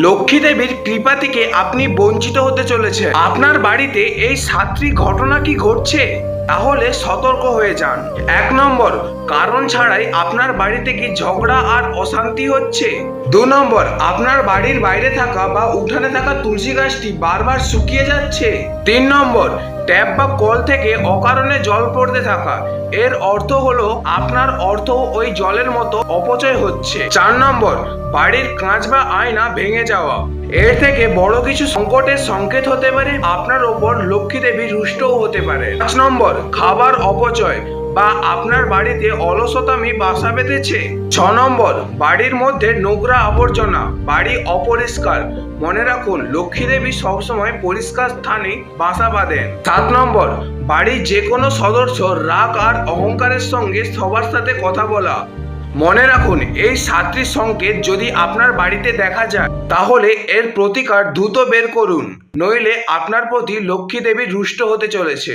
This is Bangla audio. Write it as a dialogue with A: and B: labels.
A: লক্ষ্মী দেবীর কৃপা থেকে আপনি বঞ্চিত হতে চলেছেন। আপনার বাড়িতে এই 7টি ঘটনা কি ঘটছে, তাহলে সতর্ক হয়ে যান। 1 নম্বর, কারণ ছাড়াই আপনার বাড়িতে কি ঝগড়া আর অশান্তি হচ্ছে। 2 নম্বর, আপনার বাড়ির বাইরে থাকা বা উঠানে থাকা তুলসী গাছটি বারবার শুকিয়ে যাচ্ছে। 3 নম্বর, ট্যাপ বা কল থেকে অকারণে জল পড়তে থাকা। এর অর্থ হলো আপনার অর্থ ওই জলের মতো অপচয় হচ্ছে। 4 নম্বর, বাড়ির কাঁচ বা আয়না ভেঙে যাওয়া। এর থেকে বড় কিছু সংকটের সংকেত হতে পারে। আপনার ওপর লক্ষ্মী দেবী রুষ্টও হতে পারে। 5 নম্বর, খাবার অপচয় বা আপনার বাড়িতে অলসতামি বাসা বেঁধেছে। 6 নম্বর, বাড়ির মধ্যে নোংরা আবর্জনা, বাড়ি অপরিষ্কার। মনে রাখুন, লক্ষ্মী দেবী সবসময় পরিষ্কার স্থানে বাসা বাঁধেন। 7 নম্বর, বাড়ির যে কোনো সদস্য রাগ আর অহংকারের সঙ্গে সবার সাথে কথা বলা। মনে রাখুন, এই 7টি সংকেত যদি আপনার বাড়িতে দেখা যায়, তাহলে এর প্রতিকার দ্রুত বের করুন, নইলে আপনার প্রতি লক্ষ্মী দেবী রুষ্ট হতে চলেছে।